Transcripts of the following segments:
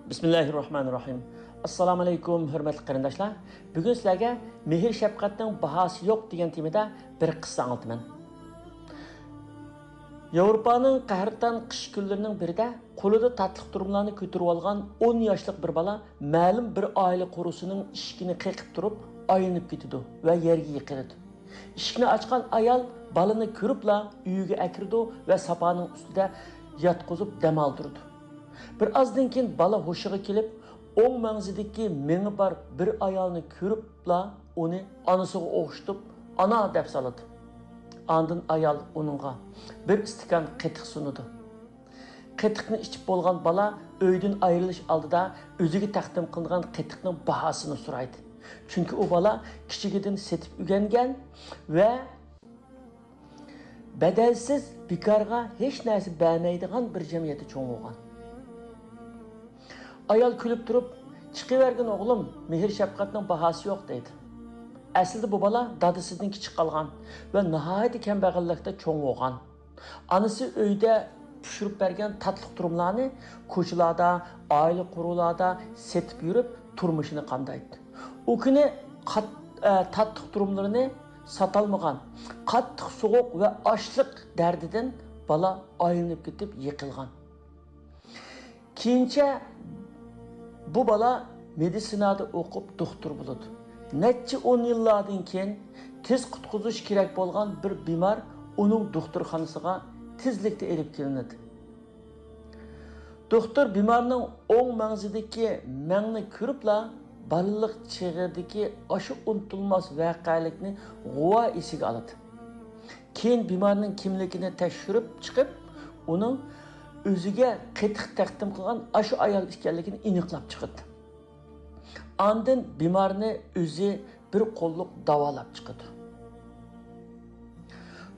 Bismillahirrahmanirrahim. Assalamu alaykum, hurmatli qarindoshlar. Bugun sizlarga mehr shafqatning bahosi yo'q degan temada bir qissa anlataman. Yevropaning qahratan qish kunlarining birida qo'lida tatliq turumlarni ko'tarib olgan 10 yoshlik bir bola ma'lum bir oila qo'rusining eshigini qiqib turib, aylanib ketdi va yerga yiqildi. Eshikni ochgan ayol balani ko'ribla uyiga akirdi va sapaning ustida yotqizib dam oldirdi. Bir azdan keyin bala hushiga kelib, o'ng mangzidagi mengi bor bir ayolni ko'ribla uni onasiga o'xshatib, "Ana" deb soladi. Ondan ayol uningga bir istikan qatiq sunudi. Qatiqni ichib bo'lgan bala uydan ayrilish oldida o'ziga taqdim qilingan qatiqning bahosini so'raydi. Chunki u bala kichigidan setib o'rgangan va badalsiz bekorga hech narsa bermaydigan bir jamiyatda cho'ng bo'lgan. Ayol kulib turib, "Chiqavergin o'g'lim, mehr shafqatning bahosi yo'q" deydi. Aslida bu bola dadasidan kichik qolgan va nihoyat kambag'allikda cho'ng bo'lgan. Onasi uyda pishirib bergan tatliq turumlarni ko'chalarda, oila quruqlarda setib yurib, turmushini qamdaydi. U kuni tatliq turumlarini sotolmagan, qattiq sovuq va ochliq dardidan bola aylanib ketib yiqilgan. Keyincha bu bala meditsinada o'qib doktor bo'ladi. Necha 10 yillardan keyin tez qutqizish kerak bo'lgan bir bemor uning doktorxonasiga tezlikda elib kelinadi. Doktor bemorning o'ng mangzidagi mangni ko'ribla balaliq chig'idagi oshu unutilmas voqealikni g'uva esiga oladi. Keyin bemorning kimligini tekshirib chiqib, uning o'ziga qatiq taqdim qilgan ashu ayol ekanligini aniqlab chiqdi. Ondan bemorni o'zi bir qo'lliq davolab chiqdi.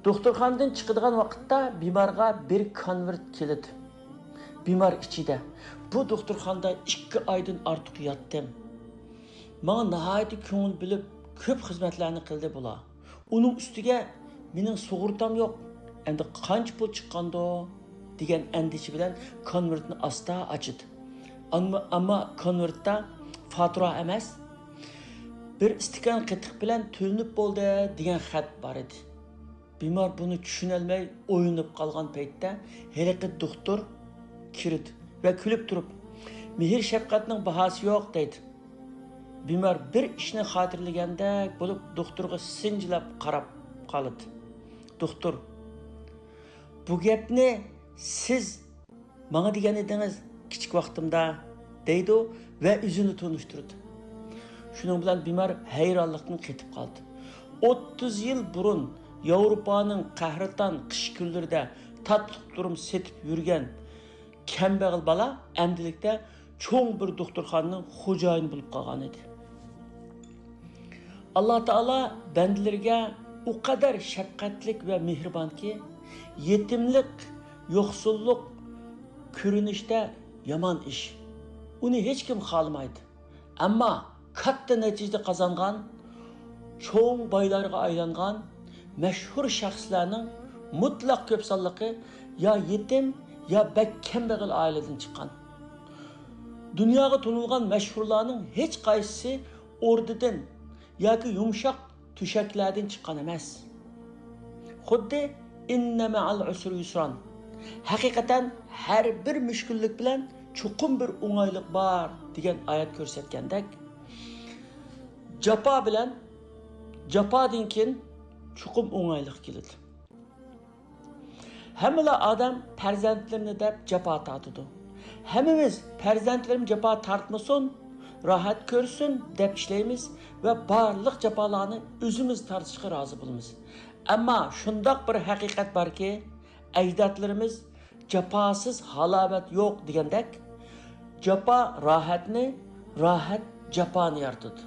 Doktorxonadan chiqadigan vaqtda bemorga bir konvert keldi. Bemor ichida: "Bu doktorxonada 2 oydan ortiq yotdim. Menga nihoyat ko'ngil bilib ko'p xizmatlarni qildi bular. Uning ustiga mening sug'urtam yo'q. Endi qancha pul chiqqando?" degan andishi bilan konvertni asta ochdi. Ammo konvertda fatura emas, bir istikan qatiq bilan to'linib bo'ldi degan xat bor edi. Bemor buni tushuna olmay o'yinib qolgan paytda haliqi doktor kirdi va kulib turib, "Mehr shafqatning bahosi yo'q" deydi. Bemor bir ishni xotirlaganda bo'lib doktorga sinjilab qarab qoldi. Doktor: "Bu gapni siz bana degan edingiz kichik vaqtimda" deydi va o'zini tunishtirdi. Shuning bilan bemor hayronlikdan ketib qoldi. 30 yil burun Yevropaning qahratan qish kunlarida tatliq turum setib yurgan kambag'al bola endilikda cho'ng bir doktorxonaning xo'jayini bo'lib qolgan edi. Alloh taolo bandalariga u qadar shafqatlik va mehribonki, yetimlik, yo'qsullik ko'rinishda yomon ish. Uni hech kim xohlamaydi. Ammo katta natija qozongan, cho'ng boylarga aylangan mashhur shaxslarning mutlaq ko'p sonligi yo yetim yo kambag'al oiladan chiqqan. Dunyoga tanilgan mashhurlarning hech qaysisi o'rdidan yoki yumshoq to'shaklardan chiqqan emas. Xuddi inna ma'al usri yusran. Haqiqatan har bir mushkullik bilan chuqur bir o'ng'aylik bor degan oyat ko'rsatgandek, jafodan keyin chuqur o'ng'aylik keladi. Hamma odam farzandlarini deb jafo tortadi. Hammamiz farzandlarim jafo tortmasin, rohat ko'rsin deb ishlaymiz va barliq jafolarni o'zimiz tortishga rozi bo'lamiz. Ammo shundoq bir haqiqat borki, ajdodlarimiz jafosiz halovat yo'q degandek, jafo rohatni, rohat jafoni yaratadi.